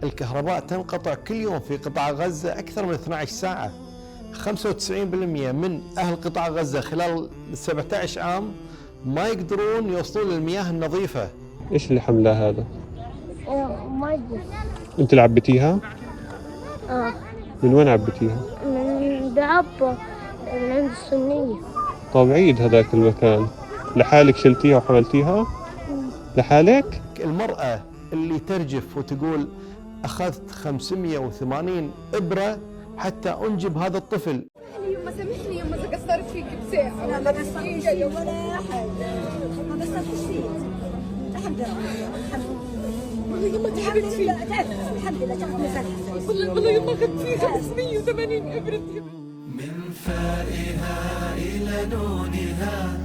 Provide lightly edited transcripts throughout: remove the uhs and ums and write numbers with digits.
الكهرباء تنقطع كل يوم في قطاع غزة أكثر من 12 ساعة. 95% من أهل قطاع غزة خلال 17 عام ما يقدرون يوصلون للمياه النظيفة. إيش اللي حملها هذا؟ ما أدري. أنت اللي عبيتيها؟ آه، من وين عبيتيها؟ من دعبة من عند السنية. طب عيد هذاك المكان، لحالك شلتيها وحملتيها؟ لحالك؟ المرأة اللي ترجف وتقول أخذت 580 إبرة حتى أنجب هذا الطفل. يما سامحني يما إذا قصرت فيك بساعة. لا ما قصرتش فيك ولا حاجة، ما قصرتش فيك. الحمد لله والله يما تعبت فيك. الحمد لله تعبت مسامحة. والله يما أخذت فيه 580 إبرة. من فائها إلى نونها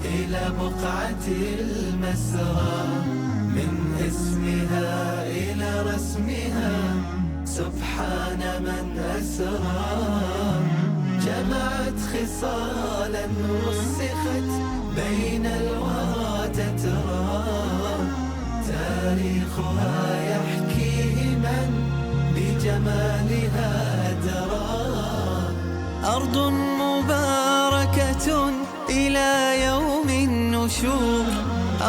إلى بقعة المسرى، من اسمها إلى رسمها، سبحان من أسرى. جمعت خصالا رسخت بين الورى تترى، تاريخها يحكيه من بجمالها درى. أرض مباركة إلى يوم النشور،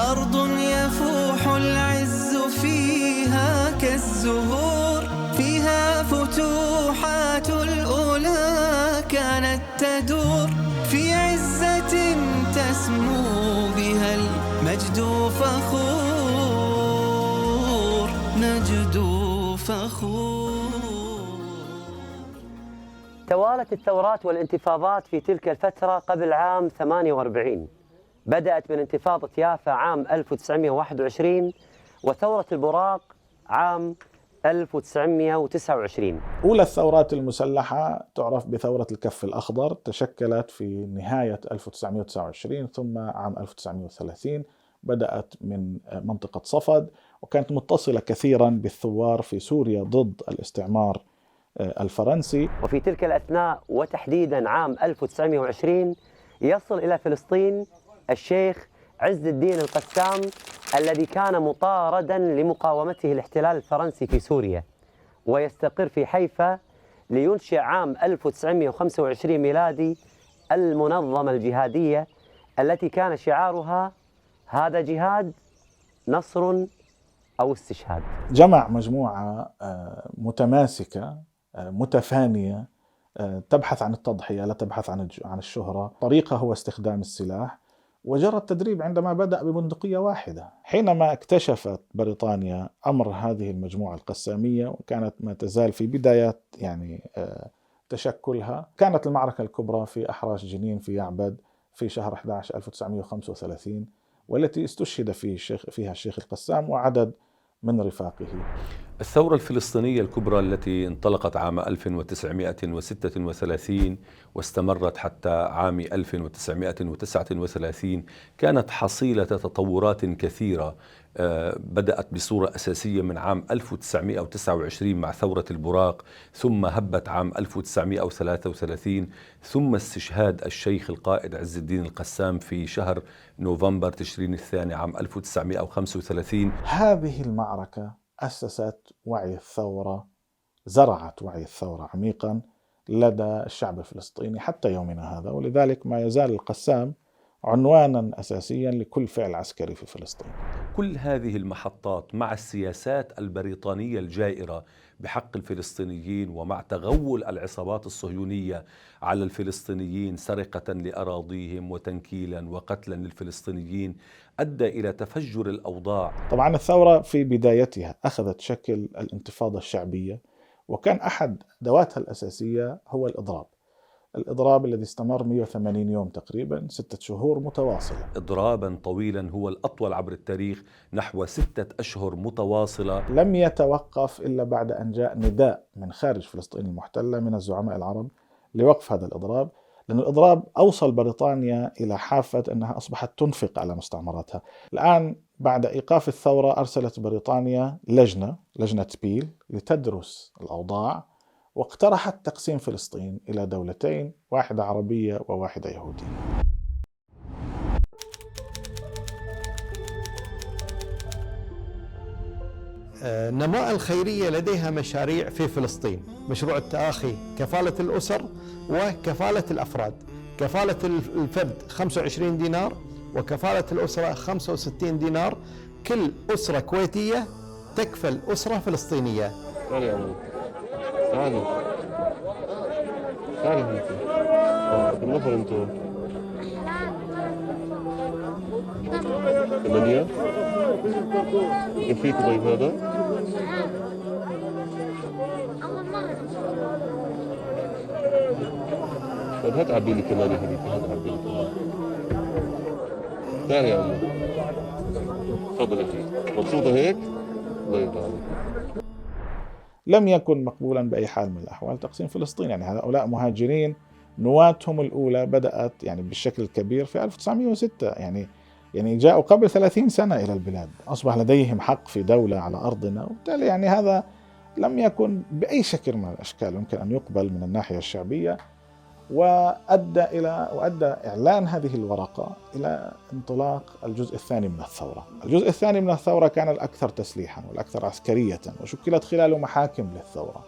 أرض يفوح العز فيها كالزهور، فيها فتوحات الأولى كانت تدور، في عزة تسمو بها المجد فخور، مجد فخور. توالت الثورات والانتفاضات في تلك الفترة قبل عام 48. بدأت من انتفاضة يافا عام 1921 وثورة البراق عام 1929. أولى الثورات المسلحة تعرف بثورة الكف الأخضر، تشكلت في نهاية 1929 ثم عام 1930 بدأت من منطقة صفد، وكانت متصلة كثيرا بالثوار في سوريا ضد الاستعمار الفرنسي. وفي تلك الأثناء وتحديدا عام 1920 يصل إلى فلسطين الشيخ عز الدين القسام الذي كان مطاردا لمقاومته الاحتلال الفرنسي في سوريا، ويستقر في حيفا لينشئ عام 1925 ميلادي المنظمة الجهادية التي كان شعارها هذا جهاد نصر أو استشهاد. جمع مجموعة متماسكة متفانية تبحث عن التضحية لا تبحث عن الشهرة. طريقة هو استخدام السلاح، وجرى التدريب عندما بدأ ببندقية واحدة. حينما اكتشفت بريطانيا أمر هذه المجموعة القسامية، وكانت ما تزال في بدايات تشكلها، كانت المعركة الكبرى في أحراش جنين في يعبد في شهر 11 1935، والتي استشهد فيها الشيخ القسام وعدد من رفاقه. الثورة الفلسطينية الكبرى التي انطلقت عام 1936 واستمرت حتى عام 1939 كانت حصيلة تطورات كثيرة. بدأت بصورة أساسية من عام 1929 مع ثورة البراق، ثم هبت عام 1933، ثم استشهاد الشيخ القائد عز الدين القسام في شهر نوفمبر تشرين الثاني عام 1935. هذه المعركة أسست وعي الثورة، زرعت وعي الثورة عميقا لدى الشعب الفلسطيني حتى يومنا هذا، ولذلك ما يزال القسام عنوانا أساسيا لكل فعل عسكري في فلسطين. كل هذه المحطات مع السياسات البريطانية الجائرة بحق الفلسطينيين، ومع تغول العصابات الصهيونية على الفلسطينيين سرقة لأراضيهم وتنكيلا وقتلا للفلسطينيين، أدى إلى تفجر الأوضاع. طبعا الثورة في بدايتها أخذت شكل الانتفاضة الشعبية، وكان أحد أدواتها الأساسية هو الإضراب الذي استمر 180 يوم تقريبا، 6 شهور متواصلة. إضرابا طويلا هو الأطول عبر التاريخ، نحو 6 أشهر متواصلة. لم يتوقف إلا بعد أن جاء نداء من خارج فلسطين المحتلة من الزعماء العرب لوقف هذا الإضراب، لأن الإضراب أوصل بريطانيا إلى حافة أنها أصبحت تنفق على مستعمراتها. الآن بعد إيقاف الثورة أرسلت بريطانيا لجنة بيل لتدرس الأوضاع، واقترحت تقسيم فلسطين إلى دولتين، واحدة عربية وواحدة يهودية. النماء الخيرية لديها مشاريع في فلسطين، مشروع التآخي، كفالة الأسر وكفالة الأفراد. كفالة الفرد 25 دينار وكفالة الأسرة 65 دينار. كل أسرة كويتية تكفل أسرة فلسطينية. تعالي يا عمو، تعالي تعالي انت. كم نفر انتم؟ 8. يكفيك طيب هذا؟ طيب هات عبي لي كمان هذيك، هات عبي لي كمان. تعالي يا عمو، تفضل يا اخي. مبسوطة هيك؟ الله يرضى عليك. لم يكن مقبولا بأي حال من الأحوال تقسيم فلسطين، يعني هؤلاء مهاجرين نواتهم الأولى بدأت يعني بالشكل الكبير في 1906، يعني جاءوا قبل 30 سنة إلى البلاد، أصبح لديهم حق في دولة على أرضنا، وبالتالي يعني هذا لم يكن بأي شكل من الأشكال يمكن أن يقبل من الناحية الشعبية، وأدى إعلان هذه الورقة إلى انطلاق الجزء الثاني من الثورة. الجزء الثاني من الثورة كان الأكثر تسليحا والأكثر عسكرية، وشكلت خلاله محاكم للثورة.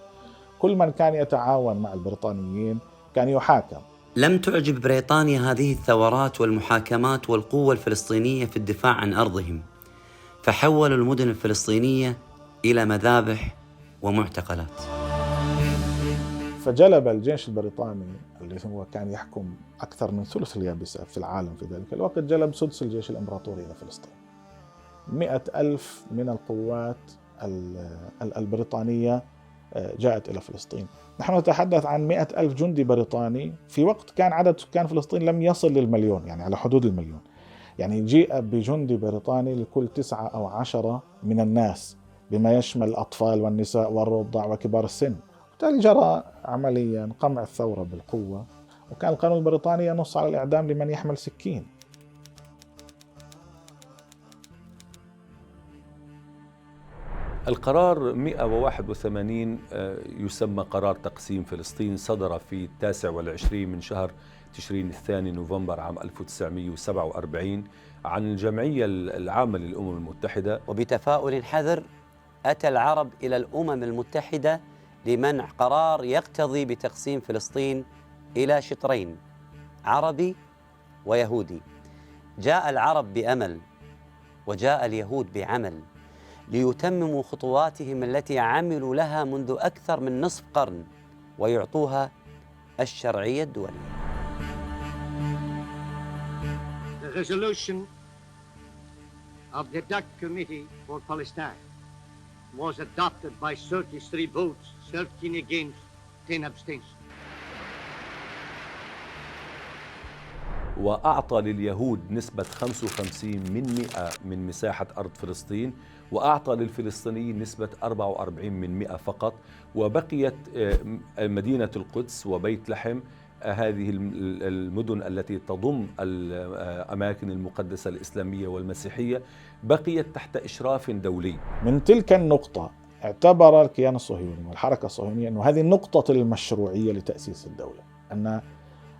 كل من كان يتعاون مع البريطانيين كان يحاكم. لم تعجب بريطانيا هذه الثورات والمحاكمات والقوة الفلسطينية في الدفاع عن أرضهم، فحولوا المدن الفلسطينية إلى مذابح ومعتقلات. فجلب الجيش البريطاني اللي هو كان يحكم أكثر من ثلث اليابسة في العالم في ذلك الوقت، جلب سدس الجيش الإمبراطوري إلى فلسطين. 100,000 من القوات البريطانية جاءت إلى فلسطين. نحن نتحدث عن 100,000 جندي بريطاني في وقت كان عدد سكان فلسطين لم يصل للمليون، يعني على حدود المليون. يعني جيء بجندي بريطاني لكل 9 أو 10 من الناس، بما يشمل الأطفال والنساء والرضع وكبار السن. بالتالي جرى عمليا قمع الثورة بالقوة، وكان القانون البريطاني ينص على الإعدام لمن يحمل سكين. القرار 181 يسمى قرار تقسيم فلسطين، صدر في 29 من شهر تشرين الثاني نوفمبر عام 1947 عن الجمعية العامة للأمم المتحدة. وبتفاؤل حذر أتى العرب إلى الأمم المتحدة لمنع قرار يقتضي بتقسيم فلسطين إلى شطرين، عربي ويهودي. جاء العرب بأمل وجاء اليهود بعمل ليتمموا خطواتهم التي عملوا لها منذ أكثر من نصف قرن ويعطوها الشرعية الدولية. The resolution of the DAC Committee for Palestine was adopted by 33 votes, 13 against, 10 abstentions. وأعطى لليهود نسبة 55% من مساحة أرض فلسطين، وأعطى للفلسطينيين نسبة 44% فقط، وبقيت مدينة القدس وبيت لحم، هذه المدن التي تضم الأماكن المقدسة الإسلامية والمسيحية، بقيت تحت إشراف دولي. من تلك النقطة اعتبر الكيان الصهيوني والحركة الصهيونية أن هذه النقطة المشروعية لتأسيس الدولة، أن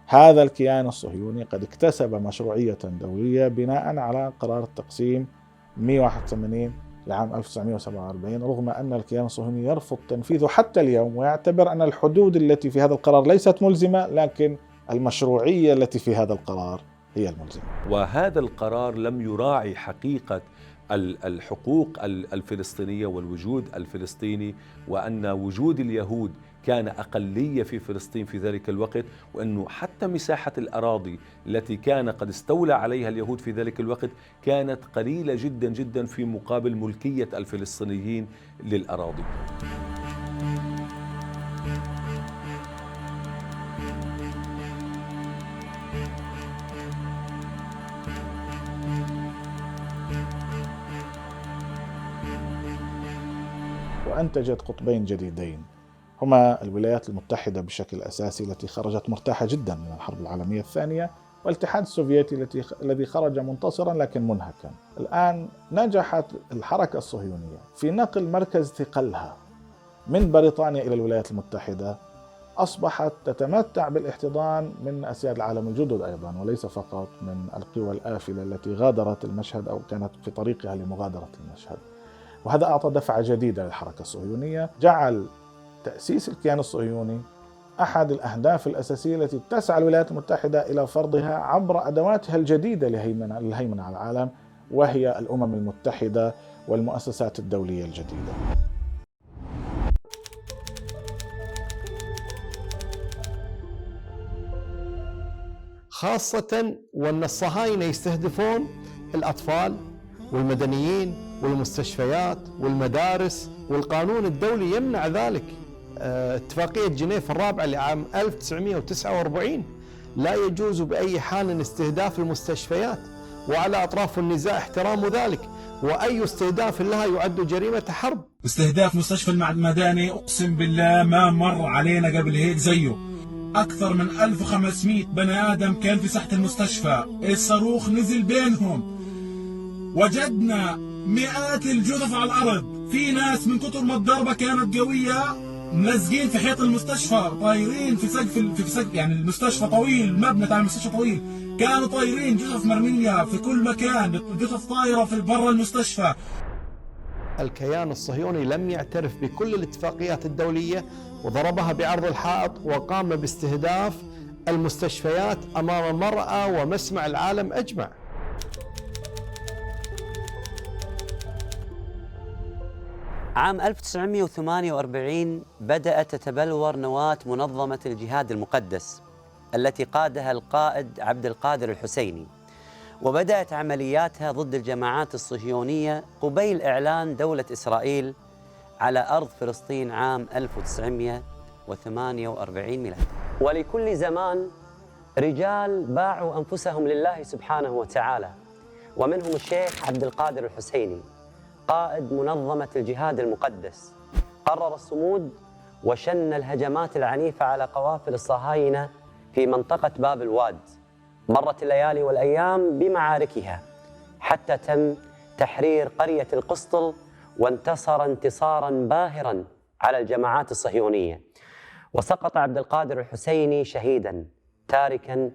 هذا الكيان الصهيوني قد اكتسب مشروعية دولية بناء على قرار التقسيم 181 لعام 1947، رغم أن الكيان الصهيوني يرفض تنفيذه حتى اليوم، ويعتبر أن الحدود التي في هذا القرار ليست ملزمة، لكن المشروعية التي في هذا القرار هي الملزمة. وهذا القرار لم يراعي حقيقة الحقوق الفلسطينية والوجود الفلسطيني، وأن وجود اليهود كان أقلية في فلسطين في ذلك الوقت، وأنه حتى مساحة الأراضي التي كان قد استولى عليها اليهود في ذلك الوقت كانت قليلة جدا جدا في مقابل ملكية الفلسطينيين للأراضي. وأنتجت قطبين جديدين، هما الولايات المتحدة بشكل أساسي التي خرجت مرتاحة جدا من الحرب العالمية الثانية، والاتحاد السوفيتي الذي خرج منتصرا لكن منهكا. الآن نجحت الحركة الصهيونية في نقل مركز ثقلها من بريطانيا إلى الولايات المتحدة، أصبحت تتمتع بالاحتضان من أسياد العالم الجدد أيضا، وليس فقط من القوى الآفلة التي غادرت المشهد أو كانت في طريقها لمغادرة المشهد. وهذا أعطى دفعة جديدة للحركة الصهيونية، جعل تأسيس الكيان الصهيوني أحد الأهداف الأساسية التي تسعى الولايات المتحدة إلى فرضها عبر أدواتها الجديدة للهيمنة على العالم، وهي الأمم المتحدة والمؤسسات الدولية الجديدة. خاصة وأن الصهاينة يستهدفون الأطفال والمدنيين والمستشفيات والمدارس، والقانون الدولي يمنع ذلك. اتفاقية جنيف الرابعة لعام 1949 لا يجوز بأي حال استهداف المستشفيات، وعلى أطراف النزاع احترام ذلك، وأي استهداف لها يعد جريمة حرب. استهداف مستشفى المداني أقسم بالله ما مر علينا قبل هيك زيه. أكثر من 1500 بني آدم كان في ساحة المستشفى، الصاروخ نزل بينهم، وجدنا مئات الجثث على الأرض. في ناس من كتر ما الضربة كانت قوية ملزقين في حيط المستشفى، طايرين في سقف يعني المستشفى طويل، المبنى تاع المستشفى طويل، كانوا طايرين، جثث مرمية في كل مكان، جثث طايرة في برا المستشفى. الكيان الصهيوني لم يعترف بكل الاتفاقيات الدولية وضربها بعرض الحائط، وقام باستهداف المستشفيات أمام المرأة ومسمع العالم أجمع. عام 1948 بدأت تتبلور نواة منظمة الجهاد المقدس التي قادها القائد عبد القادر الحسيني، وبدأت عملياتها ضد الجماعات الصهيونية قبيل إعلان دولة إسرائيل على أرض فلسطين عام 1948 ميلادي. ولكل زمان رجال باعوا أنفسهم لله سبحانه وتعالى، ومنهم الشيخ عبد القادر الحسيني قائد منظمة الجهاد المقدس. قرر الصمود وشن الهجمات العنيفة على قوافل الصهاينة في منطقة باب الواد. مرت الليالي والأيام بمعاركها حتى تم تحرير قرية القسطل، وانتصر انتصارا باهرا على الجماعات الصهيونية، وسقط عبد القادر الحسيني شهيدا تاركا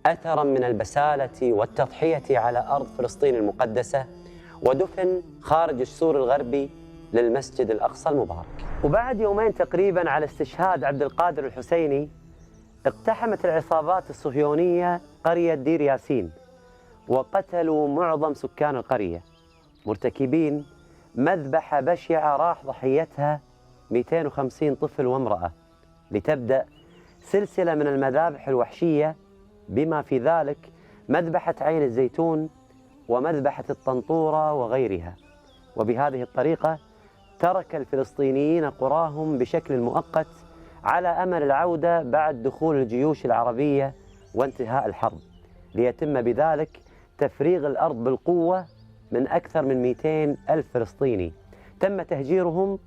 أثرا من البسالة والتضحية على أرض فلسطين المقدسة، ودفن خارج السور الغربي للمسجد الأقصى المبارك. وبعد يومين تقريبا على استشهاد عبد القادر الحسيني اقتحمت العصابات الصهيونية قرية دير ياسين وقتلوا معظم سكان القرية، مرتكبين مذبحة بشعة راح ضحيتها 250 طفل وامرأة، لتبدأ سلسلة من المذابح الوحشية بما في ذلك مذبحة عين الزيتون ومذبحة الطنطورة وغيرها. وبهذه الطريقة ترك الفلسطينيين قراهم بشكل مؤقت على أمل العودة بعد دخول الجيوش العربية وانتهاء الحرب، ليتم بذلك تفريغ الأرض بالقوة من أكثر من 200 ألف فلسطيني تم تهجيرهم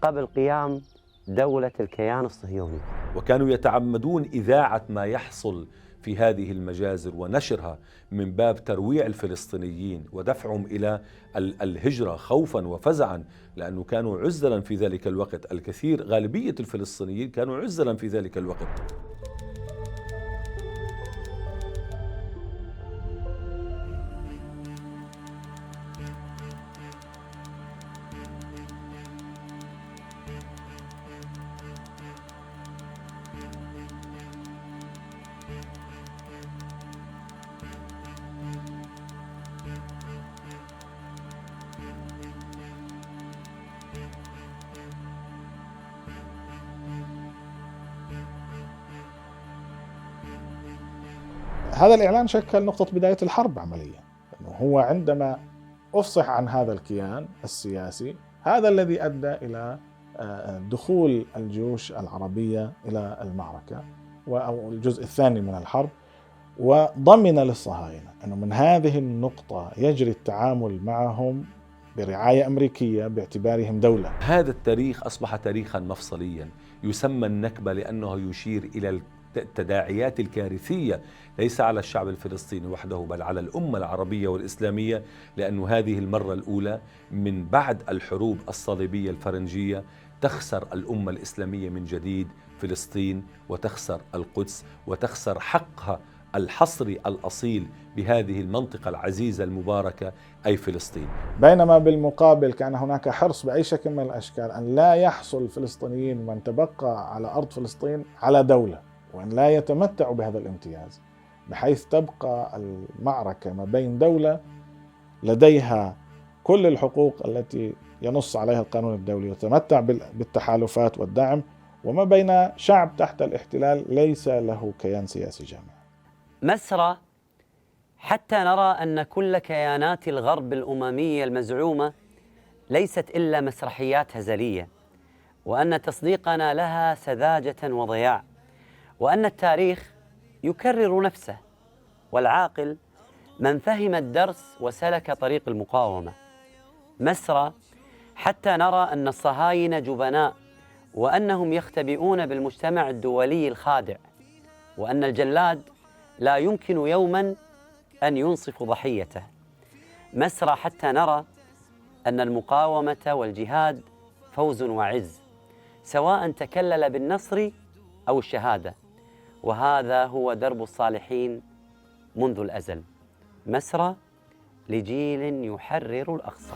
قبل قيام دولة الكيان الصهيوني. وكانوا يتعمدون إذاعة ما يحصل في هذه المجازر ونشرها من باب ترويع الفلسطينيين ودفعهم إلى الهجرة خوفا وفزعا، لأنه كانوا عزلا في ذلك الوقت. الكثير، غالبية الفلسطينيين كانوا عزلا في ذلك الوقت. هذا الإعلان شكل نقطة بداية الحرب عمليا. هو عندما أفصح عن هذا الكيان السياسي، هذا الذي أدى إلى دخول الجيوش العربية إلى المعركة أو الجزء الثاني من الحرب، وضمن للصهاينة أنه من هذه النقطة يجري التعامل معهم برعاية أمريكية باعتبارهم دولة. هذا التاريخ أصبح تاريخا مفصليا يسمى النكبة، لأنه يشير إلى التداعيات الكارثية ليس على الشعب الفلسطيني وحده بل على الأمة العربية والإسلامية، لأن هذه المرة الأولى من بعد الحروب الصليبية الفرنجية تخسر الأمة الإسلامية من جديد فلسطين، وتخسر القدس، وتخسر حقها الحصري الأصيل بهذه المنطقة العزيزة المباركة أي فلسطين. بينما بالمقابل كان هناك حرص بأي شكل من الأشكال أن لا يحصل الفلسطينيين من تبقى على أرض فلسطين على دولة، وأن لا يتمتعوا بهذا الامتياز، بحيث تبقى المعركة ما بين دولة لديها كل الحقوق التي ينص عليها القانون الدولي ويتمتع بالتحالفات والدعم، وما بين شعب تحت الاحتلال ليس له كيان سياسي جامع. مسرى حتى نرى أن كل كيانات الغرب الأممية المزعومة ليست إلا مسرحيات هزلية، وأن تصديقنا لها سذاجة وضياع، وأن التاريخ يكرر نفسه، والعاقل من فهم الدرس وسلك طريق المقاومة. مسرى حتى نرى أن الصهاينة جبناء، وأنهم يختبئون بالمجتمع الدولي الخادع، وأن الجلاد لا يمكن يوما أن ينصف ضحيته. مسرى حتى نرى أن المقاومة والجهاد فوز وعز، سواء تكلل بالنصر أو الشهادة، وهذا هو درب الصالحين منذ الأزل. مسرى لجيل يحرر الأقصى.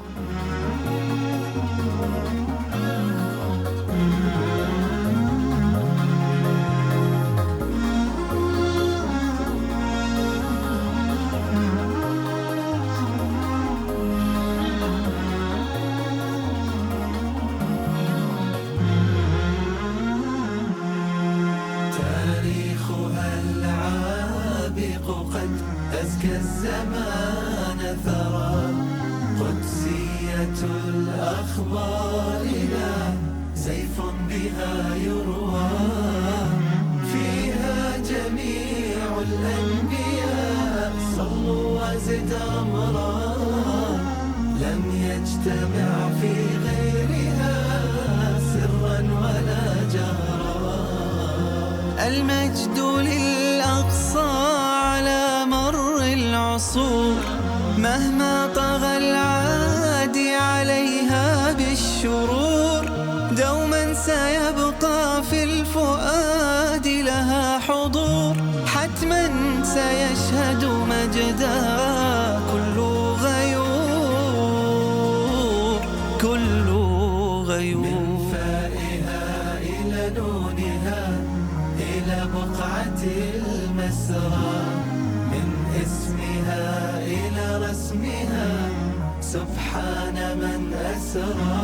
أزكى الزمان ثرى قدسية الأخبار لا سيف بها يروى فيها جميع الأنبياء صلوا وزد أمرا لم يجتمع في غيرها سرا ولا جهرا. المجد للأقصى مهما طغى العادي عليها بالشرور دوما سيبقى في الفؤاد لها حضور حتما سيشهد مجدا كل غيور كل غيور. من فائها إلى نونها إلى بقعة المسرى اسمها إلى رسمها سبحان من أسرى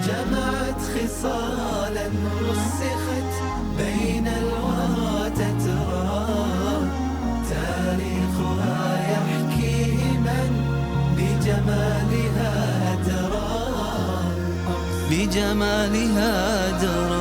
جمعت خصالا رسخت بين الورى تترى تاريخها يحكيه من بجمالها درى بجمالها درى.